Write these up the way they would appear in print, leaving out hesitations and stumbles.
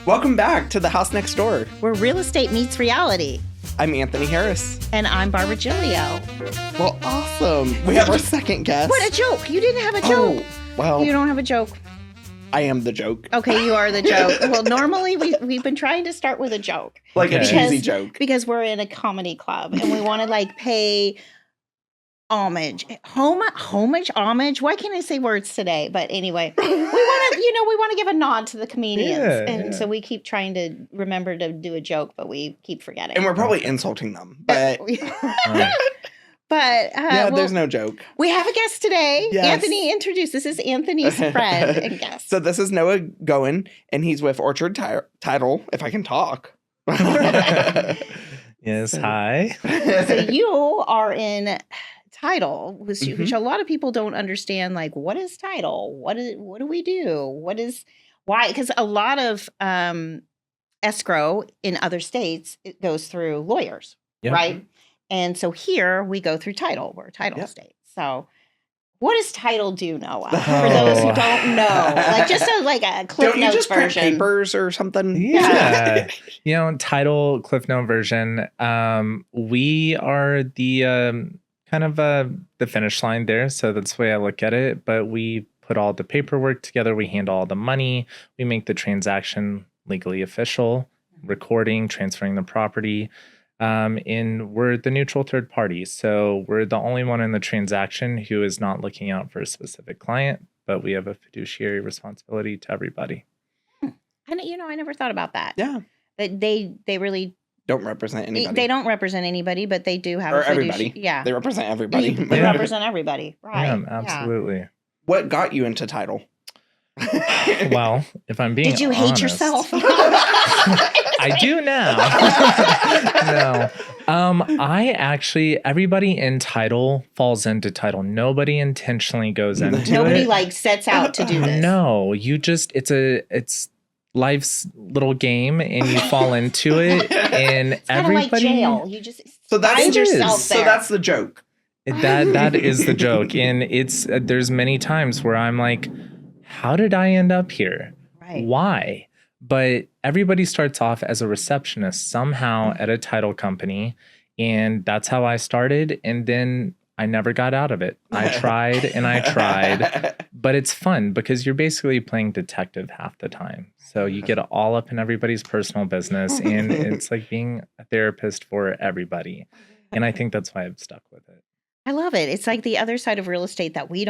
Welcome back to The House Next Door, where real estate meets reality. I'm Anthony Harris. And I'm Barbara Gilio. Well, awesome. We have our second guest. What a joke. You didn't have a joke. Oh, well. You don't have a joke. I am the joke. Okay, you are the joke. Well, normally we've been trying to start with a joke. Like a cheesy joke. Because we're in a comedy club and we want to pay homage. Homage. Why can't I say words today? But anyway, we want to give a nod to the comedians. So we keep trying to remember to do a joke, but we keep forgetting. And we're probably insulting them. But there's no joke. We have a guest today. Yes. Anthony, introduce. This is Anthony's friend and guest. So this is Noah Gowen, and he's with Orchard Title, if I can talk. Yes, hi. So you are in title, which a lot of people don't understand. Like, what is title? What do we do? Why? Because a lot of escrow in other states, it goes through lawyers, right? And so here we go through title. We're a title state. So what does title do, Noah? For those who don't know, just a Cliff don't Notes you just version. print papers or something? Yeah. Title Cliff Note version. We are the the finish line there. So that's the way I look at it. But we put all the paperwork together. We handle all the money. We make the transaction legally official, recording, transferring the property. And we're the neutral third party. So we're the only one in the transaction who is not looking out for a specific client, but we have a fiduciary responsibility to everybody. And I never thought about that. Yeah. They really don't represent anybody. They don't represent anybody, but they do have everybody. Yeah. They represent everybody. They represent everybody. Right. Yeah, absolutely. Yeah. What got you into title? Well, if I'm being honest. Did you hate yourself? I do now. No. Everybody in title falls into title. Nobody intentionally goes into it. Nobody sets out to do this. No, it's life's little game and you fall into it and it's everybody like jail. You just find yourself there. So that's the joke. That is the joke. And there's many times where I'm like, how did I end up here? Right. Why? But everybody starts off as a receptionist somehow at a title company. And that's how I started. And then I never got out of it. I tried and I tried. But it's fun because you're basically playing detective half the time. So you get all up in everybody's personal business. And it's like being a therapist for everybody. And I think that's why I've stuck with it. I love it. It's like the other side of real estate that we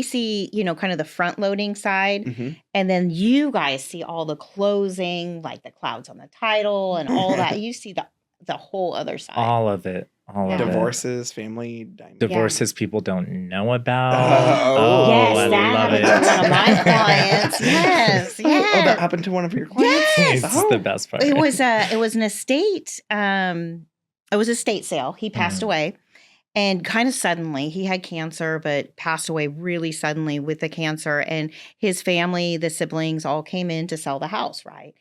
see, kind of the front loading side. Mm-hmm. And then you guys see all the closing, like the clouds on the title and all that. You see the whole other side. All of it. Divorces, family dynamics. Divorces people don't know about. Yes, I love it. One of my clients. Yes. Oh, that happened to one of your clients? Yes. It's the best part. It was an estate. It was a estate sale. He passed away. And kind of suddenly, he had cancer, but passed away really suddenly with the cancer. And his family, the siblings, all came in to sell the house, right?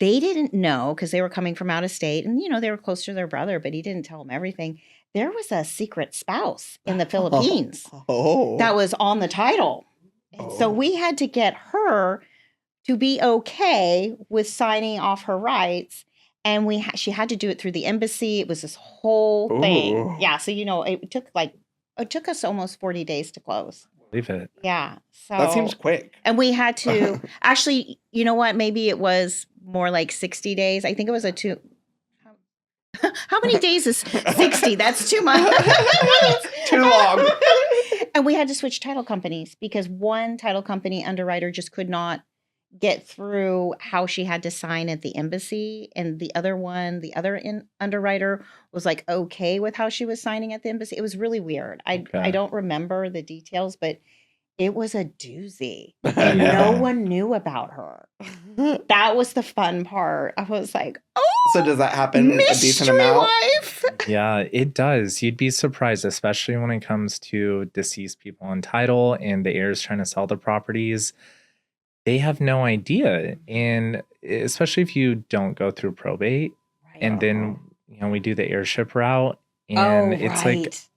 They didn't know because they were coming from out of state. And, they were close to their brother, but he didn't tell them everything. There was a secret spouse in the Philippines that was on the title. And so we had to get her to be okay with signing off her rights. And she had to do it through the embassy. It was this whole thing. Ooh. Yeah. So, it took us almost 40 days to close. Believe it. Yeah. So that seems quick. And we had to actually, you know what? Maybe it was more like 60 days. I think it was how many days is 60? That's too much. Too long. And we had to switch title companies because one title company underwriter just could not get through how she had to sign at the embassy, and the other underwriter was okay with how she was signing at the embassy. It was really weird. I don't remember the details, but it was a doozy. And no one knew about her. That was the fun part. I was like, so does that happen a decent amount? Life? Yeah, it does. You'd be surprised, especially when it comes to deceased people on title and the heirs trying to sell the properties. They have no idea. And especially if you don't go through probate and then, we do the heirship route And it's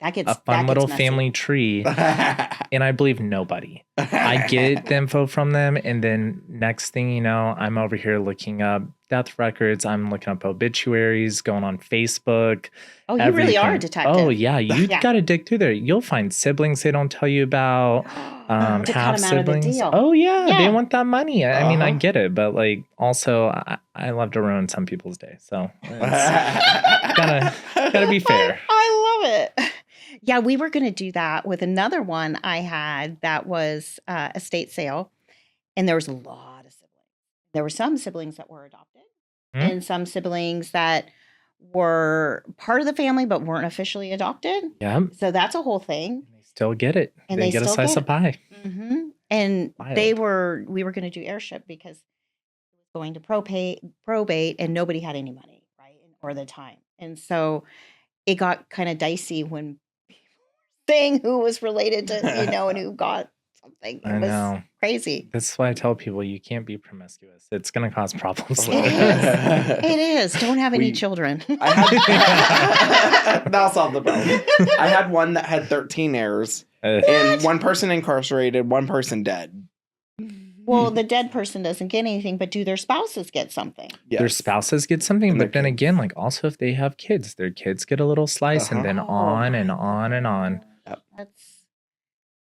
like a fun little messy. family tree. And I believe nobody. I get the info from them, and then next thing you know, I'm over here looking up death records. I'm looking up obituaries, going on Facebook. Oh, you really are a detective. Oh, yeah. You got to dig through there. You'll find siblings they don't tell you about. To half cut 'em out of the siblings. deal. Oh, yeah. Yeah. They want that money. I mean, I get it. But like, also, I love to ruin some people's day. So it's gotta be fair. I love it. Yeah, we were going to do that with another one I had that was estate sale. And there was a lot of siblings. There were some siblings that were adopted and some siblings that were part of the family but weren't officially adopted. Yeah. So that's a whole thing. They still get it. And they get a slice of pie. Mm-hmm. And Wild. we were going to do heirship because it was going to probate and nobody had any money, right? Or the time. And so it got kind of dicey when people were saying who was related to, and who got something. It was crazy. That's why I tell people you can't be promiscuous. It's going to cause problems. It is. Don't have any children. That'll solve the problem. I had one that had 13 heirs. And one person incarcerated, one person dead. Well, the dead person doesn't get anything, but do their spouses get something? Yes. Their spouses get something, but then again, like also if they have kids, their kids get a little slice, and then on and on and on. Yep.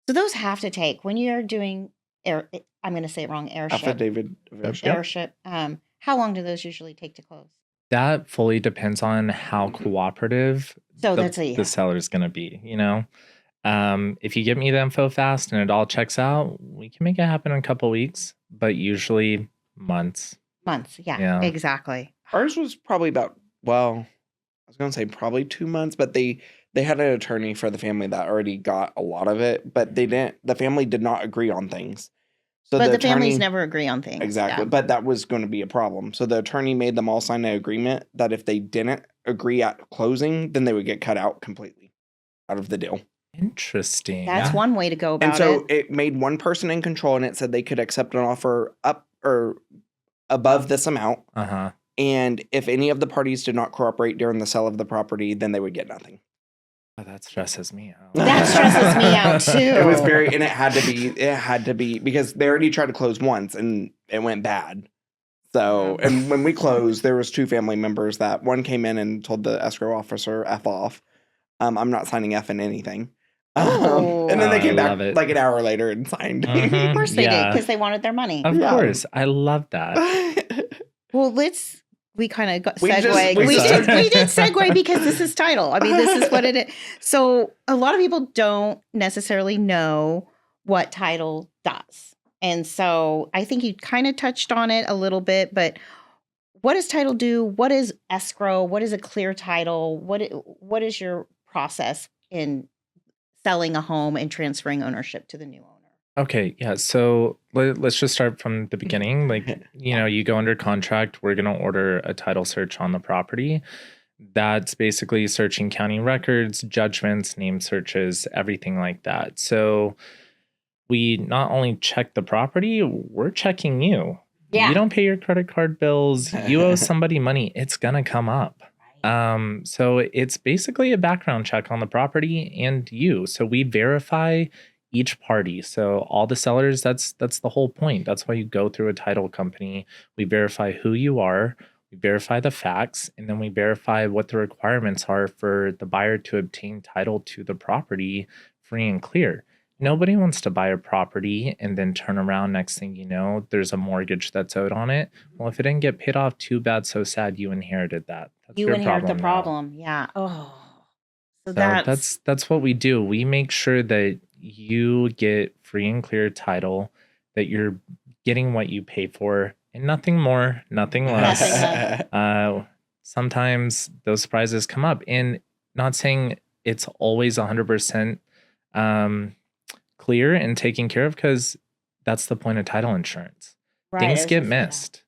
So those have to take when you're doing I'm going to say it wrong. Heirship. Affidavit of heirship. How long do those usually take to close? That fully depends on how cooperative the seller's going to be. If you give me the info fast and it all checks out, we can make it happen in a couple weeks, but usually months. Yeah, exactly. Ours was probably about, I was going to say probably 2 months, but they had an attorney for the family that already got a lot of it, but the family did not agree on things. So the families never agree on things. Exactly. Yeah. But that was going to be a problem. So the attorney made them all sign an agreement that if they didn't agree at closing, then they would get cut out completely out of the deal. Interesting. That's one way to go about it. And so it made one person in control, and it said they could accept an offer up or above this amount. Uh-huh. And if any of the parties did not cooperate during the sale of the property, then they would get nothing. Oh, that stresses me out. That stresses me out too. It was and it had to be because they already tried to close once and it went bad. So, and when we closed, there was 2 family members that one came in and told the escrow officer F off. I'm not signing F in anything. And then they came back like an hour later and signed. Of course they did, because they wanted their money. Of course. I love that. Well, we kind of got segue. We did segue because this is title. I mean, this is what it is. So a lot of people don't necessarily know what title does. And so I think you kind of touched on it a little bit, but what does title do? What is escrow? What is a clear title? What is your process in selling a home and transferring ownership to the new owner? Okay, yeah. So let's just start from the beginning. Like, you go under contract. We're going to order a title search on the property. That's basically searching county records, judgments, name searches, everything like that. So we not only check the property, we're checking you. Yeah. You don't pay your credit card bills. You owe somebody money. It's going to come up. So it's basically a background check on the property and you. So we verify each party. So all the sellers, that's the whole point. That's why you go through a title company. We verify who you are, we verify the facts, and then we verify what the requirements are for the buyer to obtain title to the property free and clear. Nobody wants to buy a property and then turn around, next thing you know, there's a mortgage that's owed on it. Well, if it didn't get paid off, too bad, so sad, you inherited that. You inherit the problem. Yeah. Oh. So that's what we do. We make sure that you get free and clear title, that you're getting what you pay for, and nothing more, nothing less. Sometimes those surprises come up, and not saying it's always 100% clear and taken care of, because that's the point of title insurance. Right, things get missed.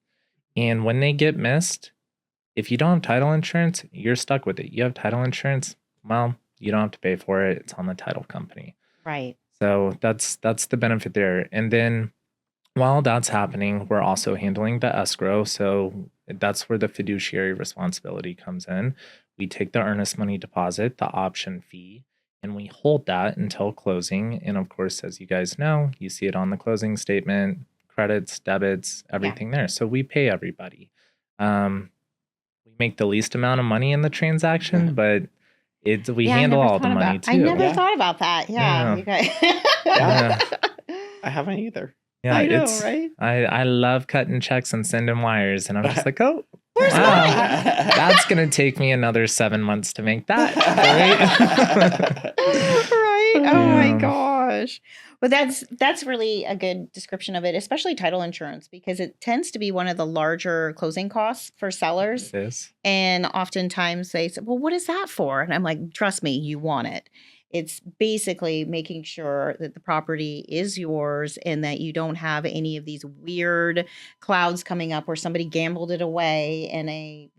And when they get missed, if you don't have title insurance, you're stuck with it. You have title insurance, well, you don't have to pay for it. It's on the title company. Right. So that's the benefit there. And then While that's happening, we're also handling the escrow. So that's where the fiduciary responsibility comes in. We take the earnest money deposit, the option fee, and we hold that until closing. And of course, as you guys know, you see it on the closing statement, credits, debits, everything there. So we pay everybody. We make the least amount of money in the transaction, but we handle all the money too. I never thought about that. Yeah. You guys. Yeah. I haven't either. Yeah, I know, right? I love cutting checks and sending wires, and I'm just like, oh, Where's wow, mine? that's gonna take me another 7 months to make that. Right? Oh my Yeah. gosh. But that's really a good description of it, especially title insurance, because it tends to be one of the larger closing costs for sellers. It is. And oftentimes they say, well, what is that for? And I'm like, trust me, you want it. It's basically making sure that the property is yours and that you don't have any of these weird clouds coming up where somebody gambled it away in a,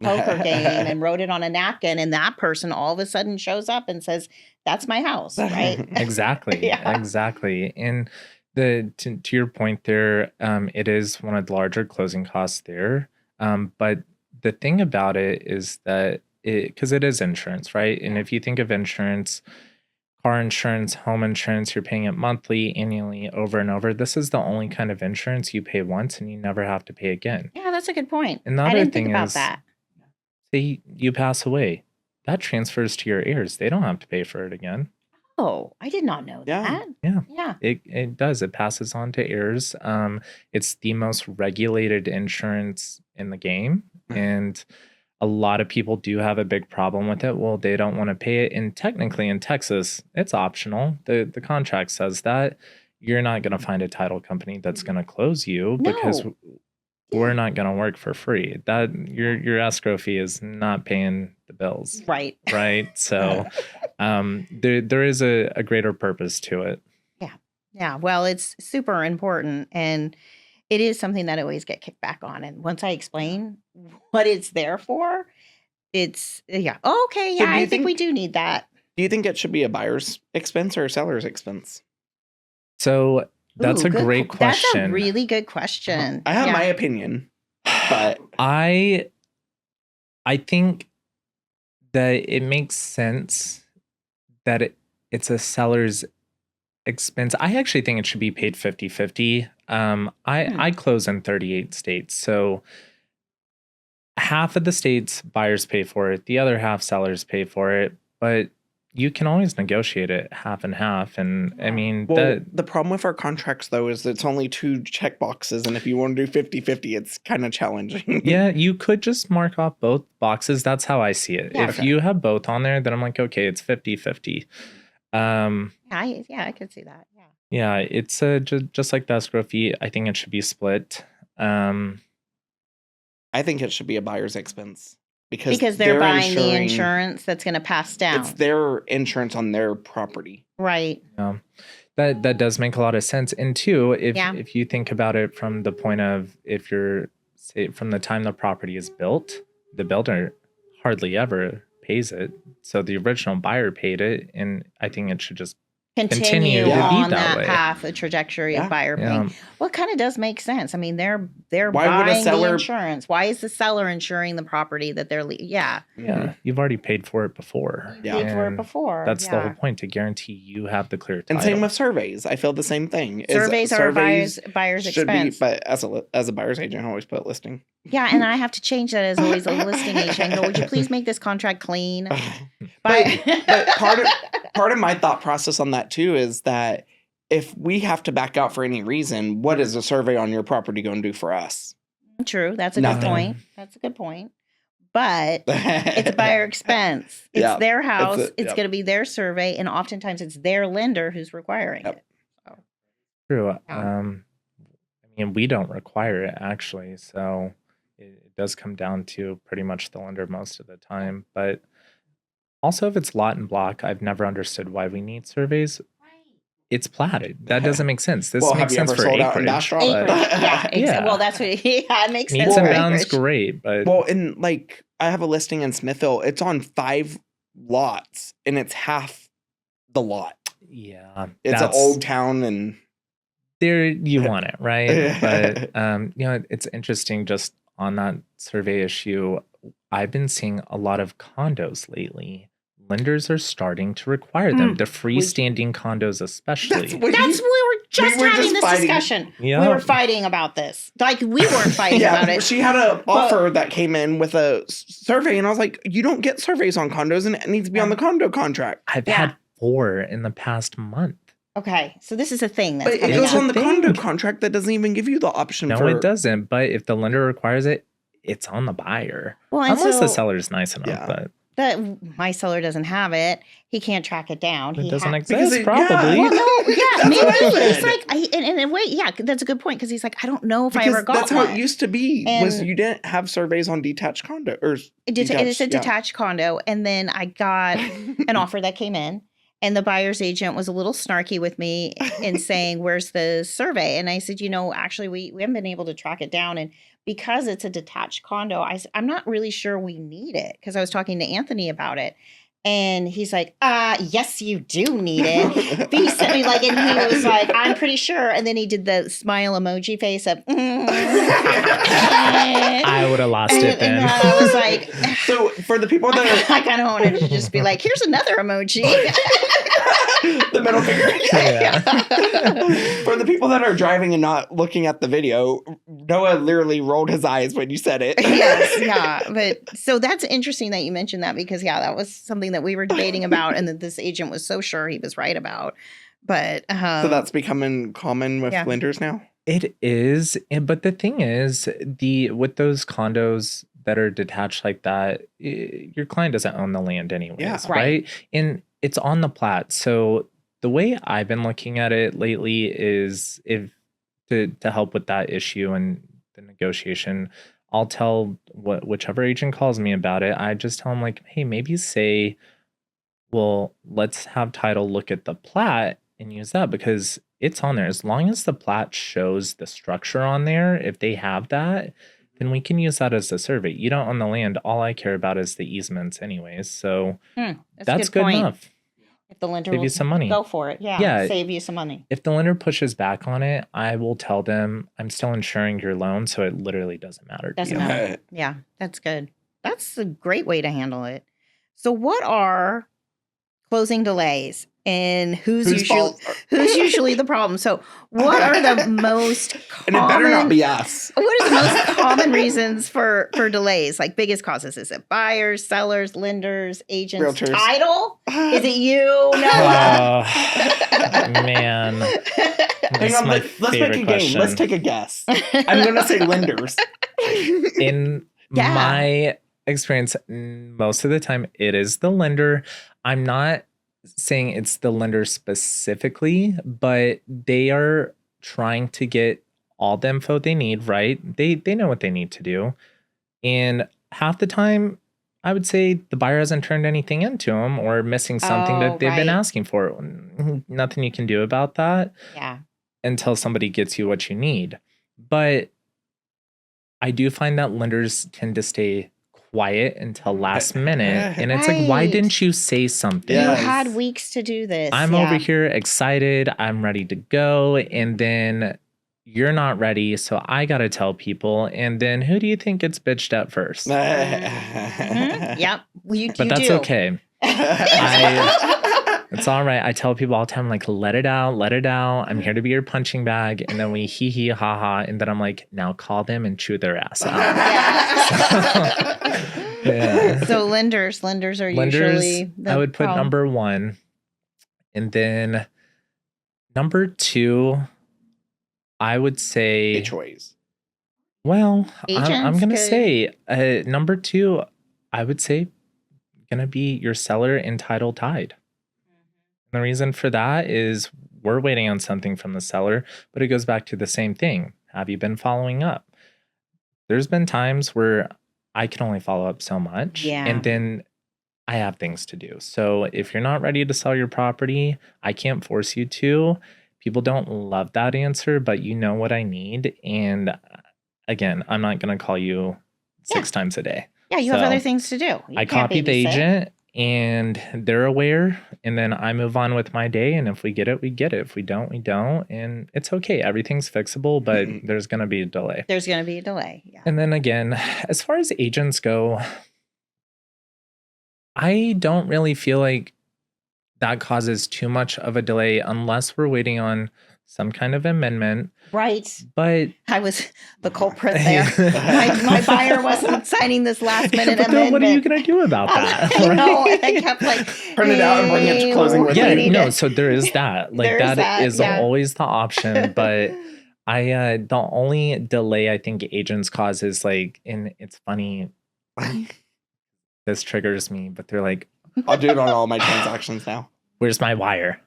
poker game and wrote it on a napkin, and that person all of a sudden shows up and says, that's my house, right? Exactly. Yeah. Exactly. And to your point there, it is one of the larger closing costs there. But the thing about it is that because it is insurance, right? And if you think of insurance, car insurance, home insurance, you're paying it monthly, annually, over and over. This is the only kind of insurance you pay once and you never have to pay again. Yeah, that's a good point. And the I other didn't thing think about is, that. say you pass away, that transfers to your heirs. They don't have to pay for it again. Oh, I did not know that. Yeah. It does. It passes on to heirs. It's the most regulated insurance in the game, and a lot of people do have a big problem with it. Well, they don't want to pay it, and technically in Texas, it's optional. The contract says that you're not going to find a title company that's going to close you because No. we're not going to work for free. That your escrow fee is not paying the bills. Right. Right. So there is a greater purpose to it. Yeah. Well, it's super important, and it is something that I always get kicked back on. And once I explain what it's there for, it's okay. So Yeah, do I you think we do need that. Do you think it should be a buyer's expense or a seller's expense? So that's Ooh, a great question. That's a really good question. I have my opinion, but I think that it makes sense that it's a seller's expense. I actually think it should be paid 50-50. I close in 38 states. So half of the states buyers pay for it, the other half sellers pay for it, but you can always negotiate it half and half. And I mean, the problem with our contracts though is it's only 2 check boxes, and if you want to do 50-50, it's kind of challenging. Yeah, you could just mark off both boxes. That's how I see it. Yeah. If you have both on there, then I'm like, okay, it's 50-50. I could see that. Yeah. Yeah, it's just like the escrow fee. I think it should be split. I think it should be a buyer's expense Because they're buying the insurance that's going to pass down. It's their insurance on their property. Right. That does make a lot of sense. And two, if you think about it from the point of from the time the property is built, the builder hardly ever pays it. So the original buyer paid it, and I think it should just continue to be on that that way. path, the trajectory of buyer paying. Well, it kind of does make sense. I mean, they're Why would a buying the seller- insurance. Why is the seller insuring the property that they're? Yeah, you've already paid for it before. Paid for it And before. That's the whole point, to guarantee you have the clear title. And same with surveys. I feel the same thing. Surveys are a buyer's should expense. be, but as a buyer's agent, I always put listing. Yeah, and I have to change that as always a listing agent. I go, would you please make this contract clean? But part of my thought process on that too is that if we have to back out for any reason, what is a survey on your property going to do for us? True, that's a Nothing. good point. That's a good point. But it's a buyer expense. It's their house. It's going to be their survey, and oftentimes it's their lender who's requiring it. So. True. I mean, we don't require it actually, so it does come down to pretty much the lender most of the time. But also, if it's lot and block, I've never understood why we need surveys. It's platted. That doesn't make sense. This makes sense for acreage. Yeah. Well, that's what. Yeah, it makes sense. Meets for and bounds, acreage. great, but and like I have a listing in Smithville. It's on 5 lots, and it's half the lot. yeah, It's an old town, and there you want it, right? But it's interesting just on that survey issue. I've been seeing a lot of condos lately. Lenders are starting to require them. The freestanding condos, especially. We were just having this discussion. Yeah. We were fighting about this. Like, we weren't fighting about it. She had an offer that came in with a survey, and I was like, you don't get surveys on condos, and it needs to be on the condo contract. I've had 4 in the past month. Okay, so this is a thing. But it goes on the condo contract that doesn't even give you the option No, it doesn't. But if the lender requires it, it's on the buyer. Well, unless the seller's nice enough. But that my seller doesn't have it. He can't track it down. It doesn't exist, probably. Well, no, maybe he's like, in a way, that's a good point, because he's like, I don't know if I ever got that's how it used to be. Was you didn't have surveys on detached condo or it's a detached condo, and then I got an offer that came in, and the buyer's agent was a little snarky with me in saying, "Where's the survey?" And I said, actually, we haven't been able to track it down, and because it's a detached condo, I'm not really sure we need it, because I was talking to Anthony about it. And he's like, yes, you do need it. He sent me and he was like, I'm pretty sure. And then he did the smile emoji face of, I would have lost it then. And I was like, so for the people that I kind of wanted to just be like, here's another emoji. The middle finger. For the people that are driving and not looking at the video, Noah literally rolled his eyes when you said it. Yes, yeah. But so that's interesting that you mentioned that, because that was something that we were debating about, and that this agent was so sure he was right about. But so that's becoming common with lenders now? It is. But the thing is, with those condos that are detached like that, your client doesn't own the land anyways, right? And it's on the plat. So the way I've been looking at it lately is to help with that issue and the negotiation, I'll tell whichever agent calls me about it, I just tell them like, hey, maybe say, well, let's have title look at the plat and use that, because it's on there. As long as the plat shows the structure on there, if they have that, then we can use that as a survey. You don't own the land. All I care about is the easements anyways. So that's good enough. If the lender save you some money, go for it. Yeah, save you some money. If the lender pushes back on it, I will tell them I'm still insuring your loan, so it literally doesn't matter. Doesn't matter. Yeah, that's good. That's a great way to handle it. So what are closing delays, and who's usually the problem? So what are the most common, and it better not be us. What are the most common reasons for delays? Like, biggest causes? Is it buyers, sellers, lenders, agents, realtors, title? Is it you? No. Man. Hang on, let's make a game. Let's take a guess. I'm going to say lenders. In my experience, most of the time it is the lender. I'm not saying it's the lender specifically, but they are trying to get all the info they need, right? They know what they need to do. And half the time, I would say the buyer hasn't turned anything into them or missing something that they've been asking for. Nothing you can do about that until somebody gets you what you need. But I do find that lenders tend to stay quiet until last minute, and it's like, why didn't you say something? You had weeks to do this. I'm over here excited, I'm ready to go, and then you're not ready, so I gotta tell people, and then who do you think gets bitched at first? Yep, but that's okay. It's all right. I tell people all the time, like, let it out. I'm here to be your punching bag. And then we hee hee ha ha. And then I'm like, now call them and chew their ass out. So lenders are usually I would put number 1. And then number 2, I would say choice. Well, I'm going to say number 2, I would say going to be your seller and title tied. The reason for that is we're waiting on something from the seller, but it goes back to the same thing. Have you been following up? There's been times where I can only follow up so much, and then I have things to do. So if you're not ready to sell your property, I can't force you to. People don't love that answer, but you know what I need. And again, I'm not going to call you 6 times a day. Yeah, you have other things to do. I copy the agent. and they're aware, and then I move on with my day, and if we get it, we get it. If we don't, we don't, and it's okay. Everything's fixable, but there's going to be a delay. There's going to be a delay. Yeah. And then again, as far as agents go, I don't really feel like that causes too much of a delay unless we're waiting on some kind of amendment. Right. But I was the culprit there. my buyer wasn't signing this last minute but amendment. then what are you going to do about that? I know. And I kept like, Print it out and bring it to closing with Yeah, you. no, so there is that. Like There's that is yeah. always the option. But the only delay I think agents cause is like, and it's funny, this triggers me, but they're like, I'll do it on all my transactions now. where's my wire?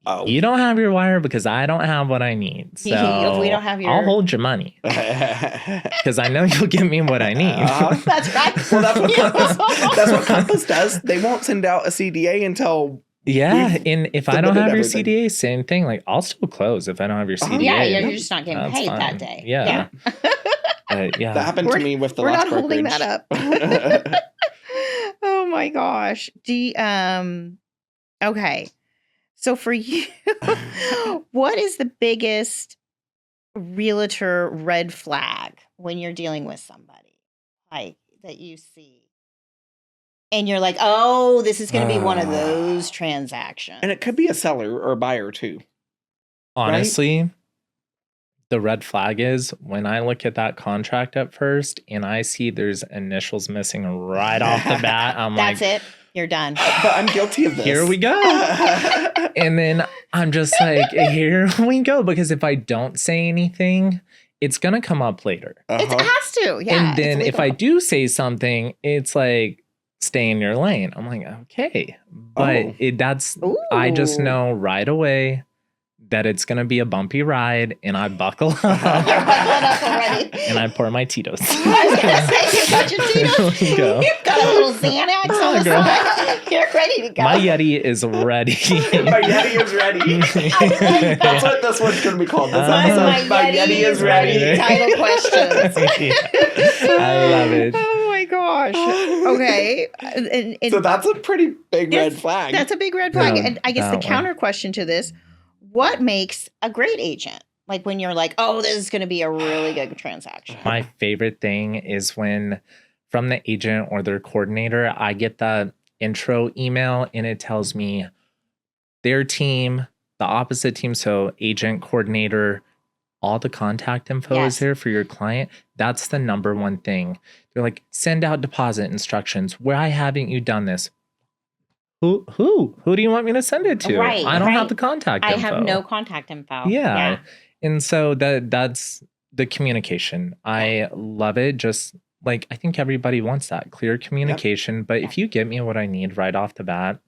Oh. You don't have your wire because I don't have what I need. So If we don't have your- I'll hold your money because I know you'll give me what I need. That's right. Well, that's what Compass does. They won't send out a CDA until Yeah, and if I don't have your everything. CDA, same thing. Like I'll still close if I don't have your CDA. Yeah, you're just not getting That's paid fine. that day. Yeah. Yeah. that happened to me with the We're last not holding brokerage. that up. Oh my gosh. Okay. So for you, what is the biggest realtor red flag when you're dealing with somebody like that you see? And you're like, oh, this is going to be one of those transactions. And it could be a seller or a buyer too. Honestly, the red flag is when I look at that contract at first and I see there's initials missing right off the bat. I'm That's like, it. You're done. But I'm guilty of this. here we go. And then I'm just like, here we go. Because if I don't say anything, it's going to come up later. It has to. Yeah. And then if I do say something, it's like, stay in your lane. I'm like, okay. But I just know right away that it's going to be a bumpy ride, and I buckle up. You're buckling up already. And I pour my Tito's. I was going to say, you got your Tito's. You've got a little Xanax on the girl. side. You're ready to go. My Yeti is ready. My Yeti is ready. That's what this one's going to be called. This episode. My Yeti is ready. Title questions. I love it. Oh my gosh. Okay. And So that's a pretty big red flag. That's a big red flag. No, And I guess the that counter question to this, what makes a great agent? Like when you're like, oh, this is going to be a really good transaction. My favorite thing is when from the agent or their coordinator, I get the intro email and it tells me their team, the opposite team, so agent, coordinator, all the contact info is there for your client. That's the number one thing. They're like, send out deposit instructions. Why haven't you done this? Who do you want me to send it to? Right, I don't have the contact info. I have no contact info. Yeah. And so that's the communication. I love it. Just like, I think everybody wants that clear communication. But if you get me what I need right off the bat,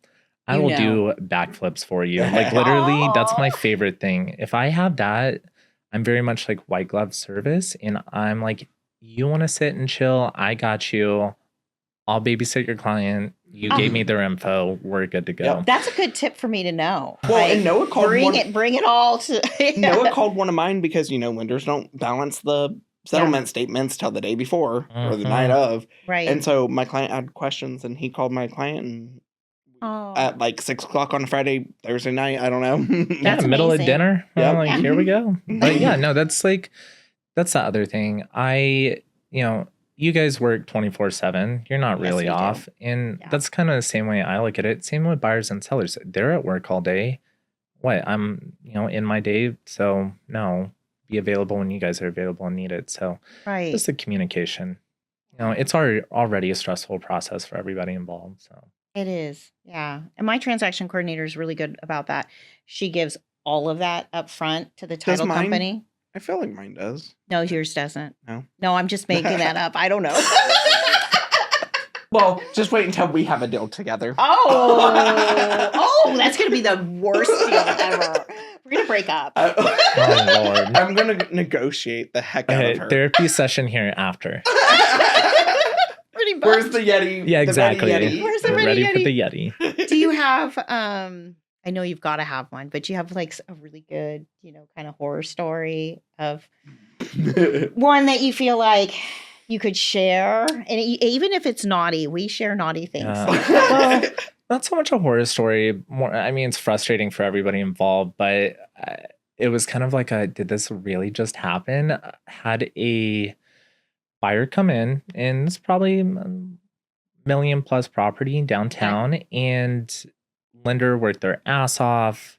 I will do backflips for you. Like literally, that's my favorite thing. If I have that, I'm very much like white glove service. And I'm like, you want to sit and chill? I got you. I'll babysit your client. You gave me their info. We're good to go. Yep. That's a good tip for me to know. Well, and Noah called bring it all to Noah called one of mine because, lenders don't balance the settlement statements till the day before or the night of. Right. And so my client had questions and he called my client and at like 6:00 on a Friday, Thursday night. I don't know. Yeah, middle of dinner. Yep. Like, here we go. But yeah, no, that's the other thing. You guys work 24/7. You're not really off. And that's kind of the same way I look at it. Same with buyers and sellers. They're at work all day. What? I'm, in my day. So no, be available when you guys are available and need it. So just the communication. It's already a stressful process for everybody involved. So it is. Yeah. And my transaction coordinator is really good about that. She gives all of that up front to the title company. I feel like mine does. No, yours doesn't. No, I'm just making that up. I don't know. Well, just wait until we have a deal together. Oh, that's going to be the worst deal ever. We're going to break up. oh Lord, I'm going to negotiate the heck out of her. Therapy session here after. Pretty much. Where's the Yeti? Yeah, exactly. Where's the We're ready ready for the Yeti. Do you have I know you've got to have one, but you have like a really good, kind of horror story of one that you feel like You could share, and even if it's naughty, we share naughty things. Well, not so much a horror story. More, I mean, it's frustrating for everybody involved, but it was kind of like did this really just happen? Had a buyer come in, and it's probably $1 million+ property downtown, and lender worked their ass off.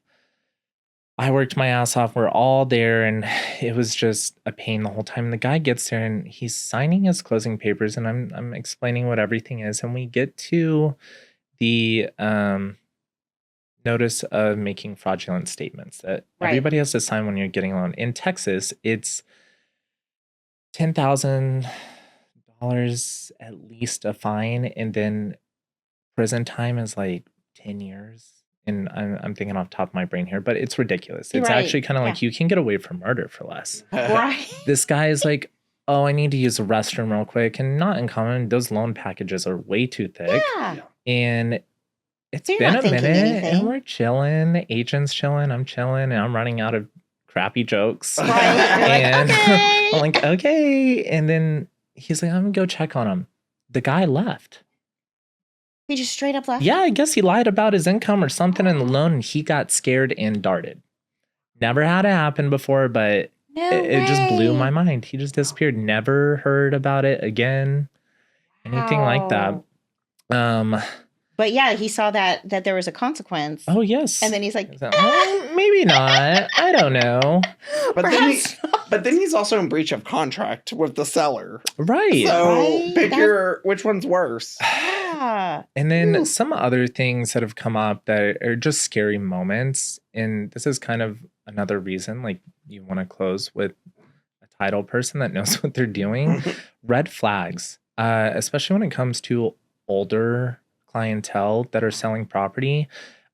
I worked my ass off. We're all there, and it was just a pain the whole time. The guy gets there, and he's signing his closing papers, and I'm explaining what everything is, and we get to the notice of making fraudulent statements that everybody has to sign when you're getting a loan. In Texas, it's $10,000 at least a fine, and then prison time is like 10 years. And I'm thinking off the top of my brain here, but it's ridiculous. It's actually kind of like you can get away from murder for less. Right. This guy is like, oh, I need to use the restroom real quick. And not uncommon, those loan packages are way too thick. Yeah. And it's So you're been not a thinking minute, anything. and we're chilling. The agent's chilling. I'm chilling, and I'm running out of crappy jokes. Right. You're like, And okay. I'm like, okay. And then he's like, I'm going to go check on him. The guy left. He just straight up left? Yeah, I guess he lied about his income or something in the loan, and he got scared and darted. Never had it happen before, but it just blew my mind. He just disappeared. Never heard about it again. Anything like that. But yeah, he saw that there was a consequence. Oh, yes. And then he's like, maybe not. I don't know. But then he's also in breach of contract with the seller. Right. So pick which one's worse. Yeah. And then some other things that have come up that are just scary moments. And this is kind of another reason, like, you want to close with a title person that knows what they're doing. Red flags, especially when it comes to older clientele that are selling property.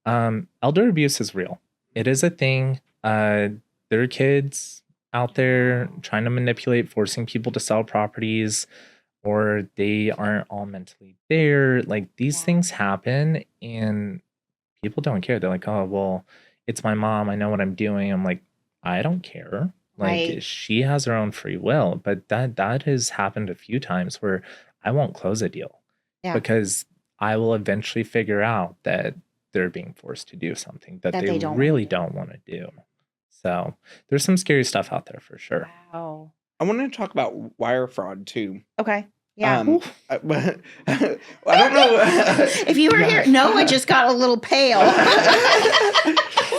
Elder abuse is real. It is a thing. There are kids out there trying to manipulate, forcing people to sell properties, or they aren't all mentally there. Like, these things happen, and people don't care. They're like, oh, well, it's my mom. I know what I'm doing. I'm like, I don't care. Like, she has her own free will. But that has happened a few times where I won't close a deal because I will eventually figure out that they're being forced to do something that they really don't want to do. So there's some scary stuff out there for sure. Wow. I wanted to talk about wire fraud too. Okay. Yeah. I don't know. If you were here, Noah just got a little pale.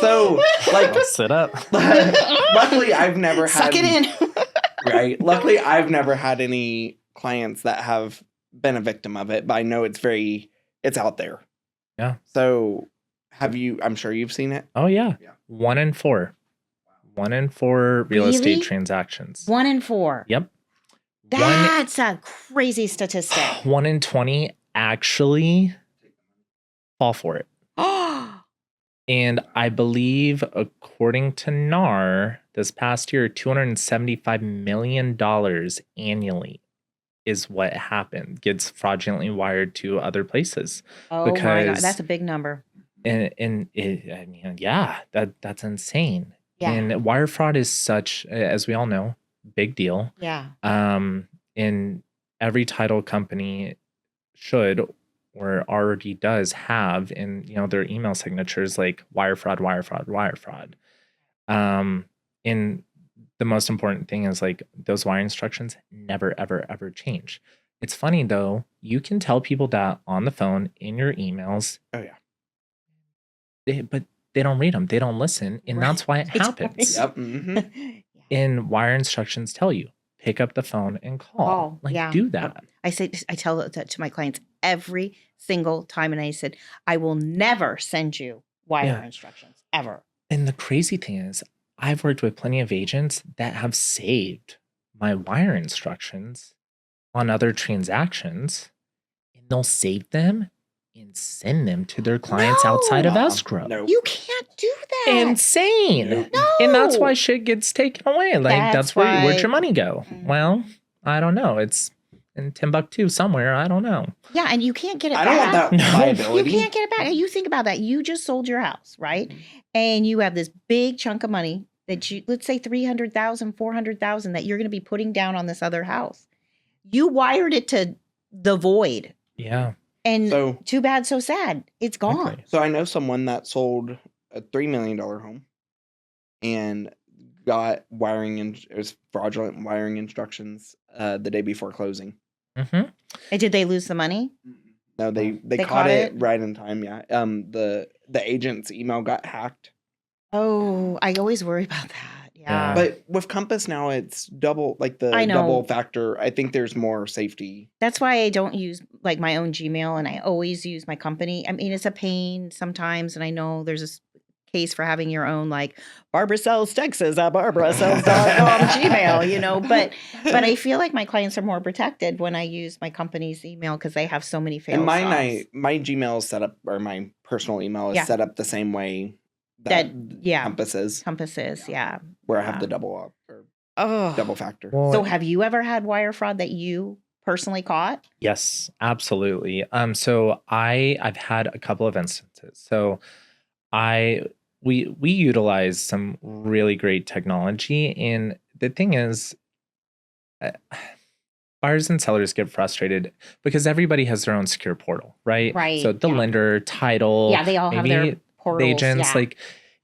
So, like, sit up. Luckily, I've never had. Suck it in. Right. Luckily, I've never had any clients that have been a victim of it, but I know it's out there. Yeah. So, I'm sure you've seen it. Oh, yeah. 1 in 4. 1 in 4 real estate transactions. 1 in 4. Yep. That's a crazy statistic. 1 in 20 actually fall for it. And I believe, according to NAR, this past year, $275 million annually is what happened. Gets fraudulently wired to other places. Oh my God, that's a big number. And I mean, yeah, that's insane. Yeah. And wire fraud is such, as we all know, big deal. Yeah. And every title company should or already does have in their email signatures like wire fraud, wire fraud, wire fraud. And the most important thing is like those wire instructions never, ever, ever change. It's funny though, you can tell people that on the phone in your emails. Oh yeah. But they don't read them. They don't listen. And that's why it happens. Yep. Mm-hmm. And wire instructions tell you, pick up the phone and call. Do that. I tell that to my clients every single time. And I said, I will never send you wire instructions ever. And the crazy thing is, I've worked with plenty of agents that have saved my wire instructions on other transactions, and they'll save them and send them to their clients outside of escrow. No. You can't do that. Insane. No. And that's why shit gets taken away. Like that's where'd your money go? Well, I don't know. It's in Timbuktu somewhere. I don't know. Yeah, and you can't get it back. I don't want that liability. You can't get it back. You think about that. You just sold your house, right? And you have this big chunk of money that let's say $300,000, $400,000 that you're going to be putting down on this other house. You wired it to the void. Yeah. And So- too bad, so sad. It's gone. Exactly. So I know someone that sold a $3 million home and got it was fraudulent wiring instructions the day before closing. Mm-hmm. And did they lose the money? No, they caught it right in time. Yeah. The agent's email got hacked. Oh, I always worry about that. Yeah. But with Compass now, it's double, like the I know. double factor. I think there's more safety. That's why I don't use like my own Gmail, and I always use my company. I mean, it's a pain sometimes, and I know there's a case for having your own like Barbara sells Texas at barbarasells.com Gmail, but I feel like my clients are more protected when I use my company's email because they have so many fail And stops. my Gmail is set up, or my personal email is Yeah. set up the same way that yeah. Compass is, Compasses, yeah. where I have the double factor. Well, So have you ever had wire fraud that you personally caught? yes, absolutely. So I've had a couple of instances. So we utilize some really great technology, and the thing is, buyers and sellers get frustrated because everybody has their own secure portal, right? Right, So the yeah. lender, title, Yeah, they all have their maybe portals. agents, yeah.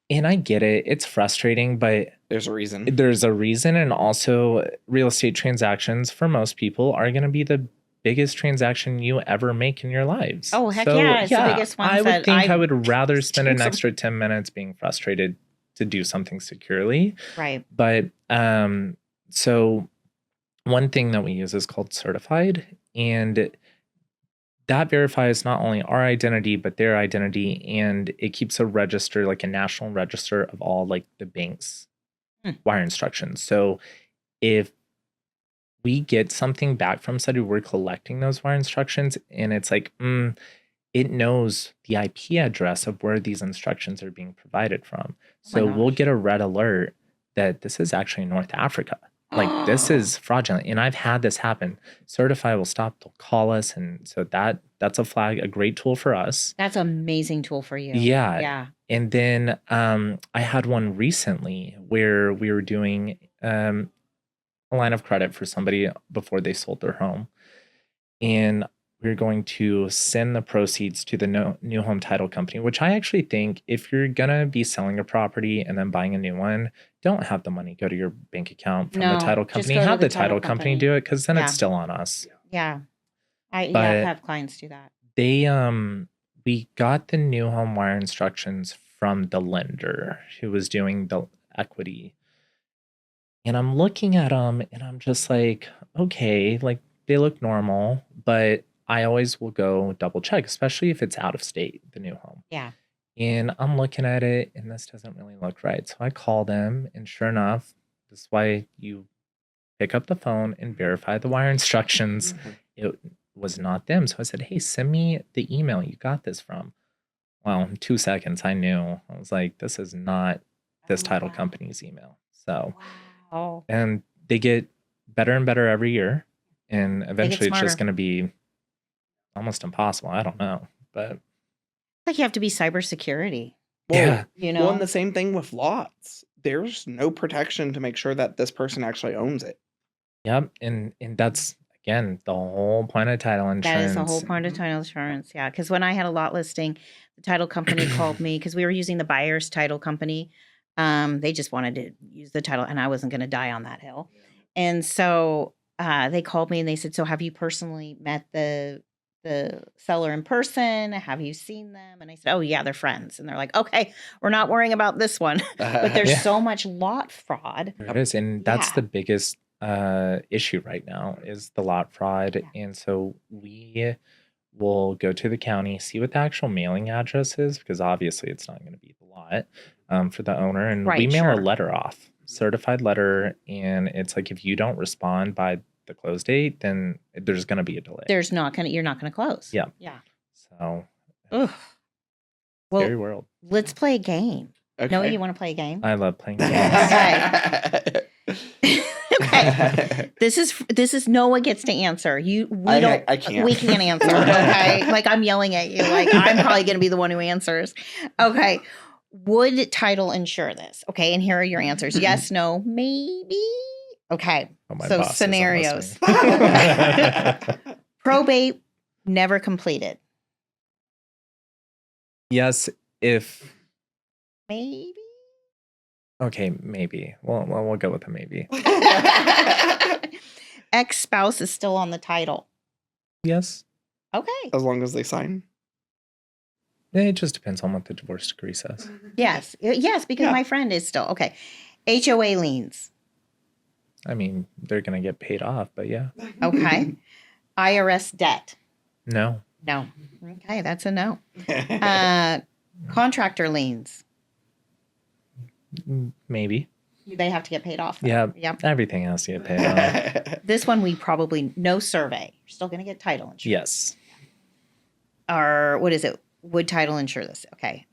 and I get it. It's frustrating, but There's a reason. there's a reason. And also, real estate transactions for most people are going to be the biggest transaction you ever make in your lives. Oh, heck yeah, it's the biggest ones I would that think I I would rather spend an some- extra 10 minutes being frustrated to do something securely. right. But so one thing that we use is called certified, and that verifies not only our identity but their identity, and it keeps a register, like a national register of all like the bank's wire instructions. So if we get something back from somebody, we're collecting those wire instructions, and it's like it knows the IP address of where these instructions are being provided from. So we'll get a red alert that this is actually North Africa. Like this is fraudulent. And I've had this happen. Certify will stop, they'll call us. And so that's a flag, a great tool for us. That's an amazing tool for you. Yeah. Yeah. And then I had one recently where we were doing a line of credit for somebody before they sold their home. And we're going to send the proceeds to the new home title company, which I actually think if you're going to be selling a property and then buying a new one, don't have the money go to your bank account from the title just company. go to Have the the title company do it, because then Yeah. it's still on us. Yeah. I But- have clients do that. They we got the new home wire instructions from the lender who was doing the equity. And I'm looking at them and I'm just like, okay, like they look normal, but I always will go double check, especially if it's out of state, the new home. Yeah. And I'm looking at it and this doesn't really look right. So I call them, and sure enough, this is why you pick up the phone and verify the wire instructions. It was not them. So I said, hey, send me the email you got this from. Well, in 2 seconds, I knew. I was like, this is not this title company's email. So, Wow. and they get better and better every year. And eventually it's just smarter. going to be almost impossible. I don't know. But Like you have to be cybersecurity. Well, yeah. You know? Well, and the same thing with lots. There's no protection to make sure that this person actually owns it. Yep. And that's, again, the whole point of title insurance. That is the whole point of title insurance. Yeah. Because when I had a lot listing, the title company called me because we were using the buyer's title company. They just wanted to use the title, and I wasn't going to die on that hill. And so they called me and they said, so have you personally met the seller in person? Have you seen them? And I said, oh, yeah, they're friends. And they're like, okay, we're not worrying about this one. But there's Yeah. so much lot fraud. There it is. And that's Yeah. the biggest issue right now is the lot fraud. Yeah. And so we will go to the county, see what the actual mailing address is, because obviously it's not going to be the lot for the owner. And we Right, mail a sure. letter off, certified letter. And it's like, if you don't respond by the close date, then there's going to be a delay. You're not going to close. Yeah. Yeah. So, Ugh. scary Well, world. let's play a game. Okay. Noah, you want to play a game? I love playing games. Okay. This is Noah gets to answer. I can't. We can't answer. Okay. Like I'm yelling at you. Like I'm probably gonna be the one who answers. Okay. Would title insure this? Okay, and here are your answers. Yes, no, maybe. Okay. Oh, my So boss isn't scenarios. listening. Probate never completed. Yes, if Maybe. okay, maybe. We'll go with a maybe. Ex-spouse is still on the title. Yes. Okay. As long as they sign. It just depends on what the divorce decree says. Yes. Yes, because Yeah. my friend is still. Okay. HOA liens. I mean, they're gonna get paid off, but yeah. Okay. IRS debt. No. No. Okay, that's a no. Contractor liens. Maybe. They have to get paid off. Though. Yeah. Yep. Everything has to get paid off. This one we probably no survey. You're still going to get title insurance. Yes. Or what is it? Would title insure this? Okay.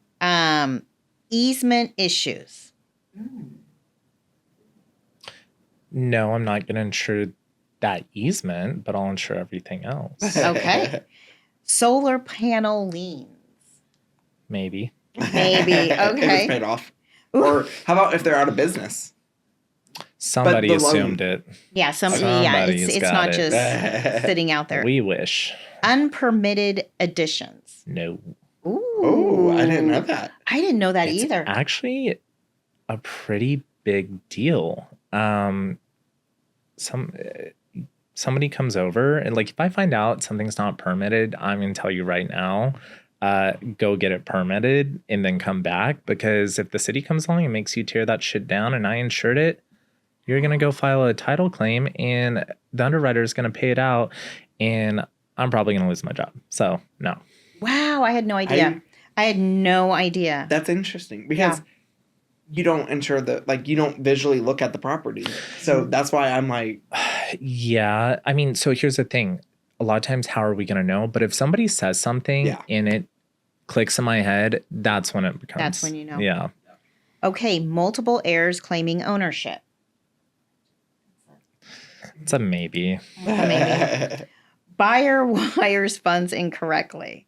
Easement issues. No, I'm not gonna insure that easement, but I'll insure everything else. Okay. Solar panel liens. Maybe. Maybe. If Okay. it's paid off. Or how about if they're out of business? Somebody the loan- assumed it. Yeah. Somebody's It's got not it. just sitting out there. We wish. Unpermitted additions. No. Ooh. Oh, I didn't know that. I didn't know that It's either. actually a pretty big deal. Somebody comes over and like if I find out something's not permitted, I'm gonna tell you right now, go get it permitted and then come back, because if the city comes along and makes you tear that shit down and I insured it, you're gonna go file a title claim and the underwriter is gonna pay it out and I'm probably gonna lose my job. So no. Wow, I had no idea. I had no idea. That's interesting because you don't insure you don't visually look at the property. So that's why I'm like, Yeah. I mean, so here's the thing. A lot of times, how are we going to know? But if somebody says something and it clicks in my head, that's when it becomes. That's when you know. Yeah. Okay, multiple heirs claiming ownership. It's a maybe. Maybe. Buyer wires funds incorrectly.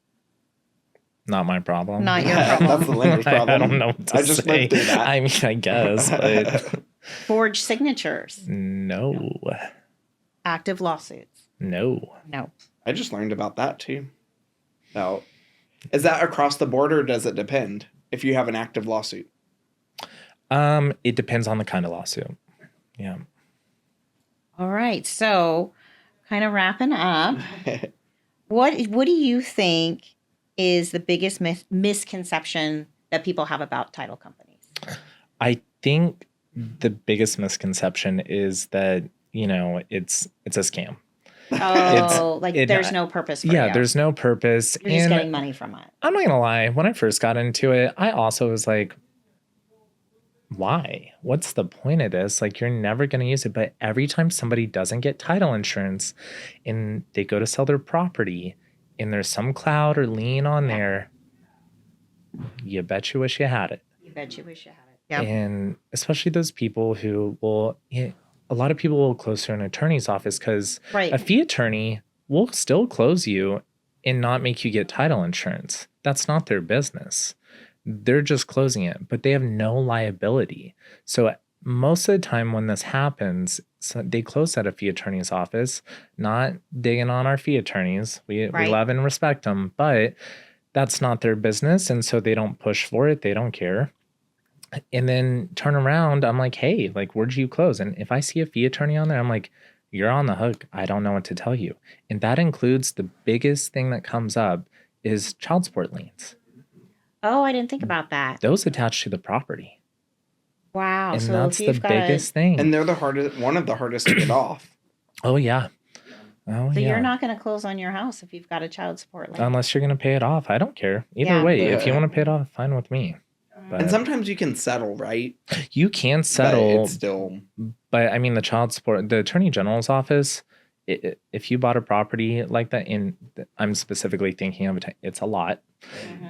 Not my problem. Not your problem. That's the lender's problem. I don't know what to I just say. lived through that. I mean, I guess, but Forged signatures. no. Active lawsuits. No. No. I just learned about that too. Now, is that across the board or does it depend if you have an active lawsuit? It depends on the kind of lawsuit. Yeah. All right. So, kind of wrapping up, what do you think is the biggest misconception that people have about title companies? I think the biggest misconception is that, it's a scam. Oh, there's no purpose for Yeah, you. there's no purpose. You're just getting money from it. I'm not going to lie. When I first got into it, I also was like, why? What's the point of this? Like, you're never going to use it. But every time somebody doesn't get title insurance and they go to sell their property and there's some cloud or lien on there, you bet you wish you had it. You bet you wish you had it. Yep. And especially those people who will, a lot of people will close to an attorney's office because a fee attorney will still close you and not make you get title insurance. That's not their business. They're just closing it, but they have no liability. So most of the time when this happens, they close at a fee attorney's office, not digging on our fee attorneys. We love and respect them, but that's not their business. And so they don't push for it. They don't care. And then turn around, I'm like, hey, where'd you close? And if I see a fee attorney on there, I'm like, you're on the hook. I don't know what to tell you. And that includes the biggest thing that comes up is child support liens. Oh, I didn't think about that. Those attach to the property. Wow. And so that's if the you've got biggest thing. And they're one of the hardest to get off. Oh, yeah. Oh, So yeah. you're not going to close on your house if you've got a child support lien. Unless you're going to pay it off. I don't care. Either way, if you want to pay it off, fine with me. But And sometimes you can settle, right? you can But settle, it's still. but I mean, the Attorney General's office, if you bought a property like that, I'm specifically thinking of it, it's a lot,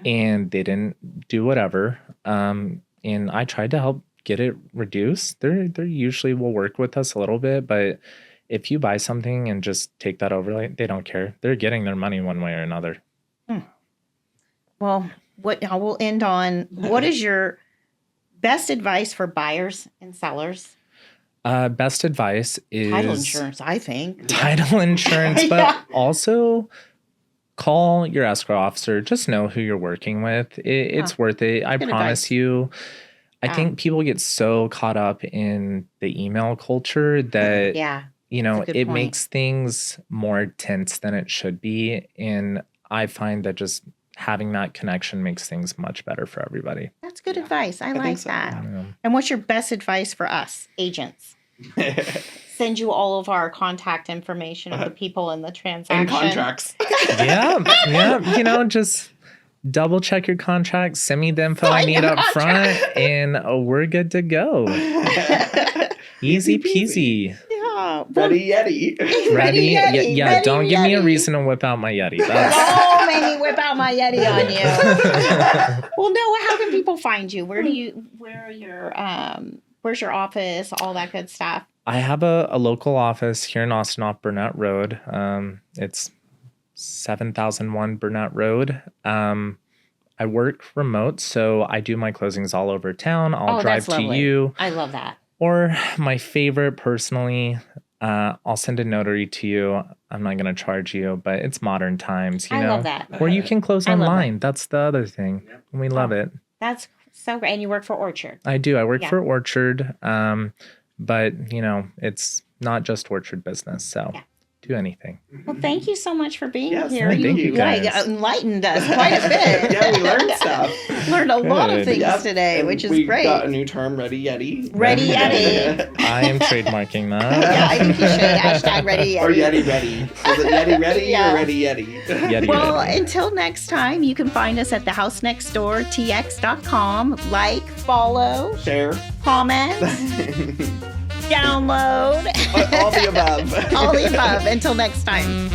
and they didn't do whatever. And I tried to help get it reduced. They usually will work with us a little bit, but if you buy something and just take that over, they don't care. They're getting their money one way or another. Well, I will end on what is your best advice for buyers and sellers? Best advice is Title insurance, I think. Title insurance, Yeah. but also call your escrow officer. Just know who you're working with. It's worth it. I Good promise advice. you. I Yeah. think people get so caught up in the email culture that Yeah. you know, That's a good it point. makes things more tense than it should be. And I find that just having that connection makes things much better for everybody. That's good advice. I think like so. that. Yeah. And what's your best advice for us, agents? Send you all of our contact information of the people in the transaction. And contracts. Yeah. You know, just double check your contract, send me the info I Sign need your up front, and we're good to go. Easy peasy. Yeah. Ready Yeti. Ready? Yeti. Yeah. Ready Don't give me a Yeti. reason to whip out my Yeti. That's Don't make me whip out my Yeti on you. Well, Noah, how can people find you? Where are your where's your office? All that good stuff. I have a local office here in Austin off Burnett Road. It's 7001 Burnett Road. I work remote, so I do my closings all over town. I'll drive that's to lovely. you. I love that. Or my favorite personally, I'll send a notary to you. I'm not going to charge you, but it's modern times, you I know. love that. Or you can close I love online. That's the other thing. And we love it. That's so great. And you work for Orchard. I do. I work Yeah. for Orchard. But, you know, it's not just Orchard business. So Yeah. do anything. Well, thank you so much for being Yes, here. thank you, guys. Enlightened us quite a bit. Yeah, we learned stuff. Learned a lot of Good. things Yep. today, And which is we great. got a new term, Ready Yeti. Ready Yeti. I am trademarking that. Yeah, I think you should. Hashtag Ready Yeti. Or Yeti Ready. Is it Yeti Ready Yeah. or Ready Yeti? Yeti Well, ready. until next time, you can find us at thehousenextdoortx.com. Like, follow, Share. comment, download. All the above. All the above. Until next time.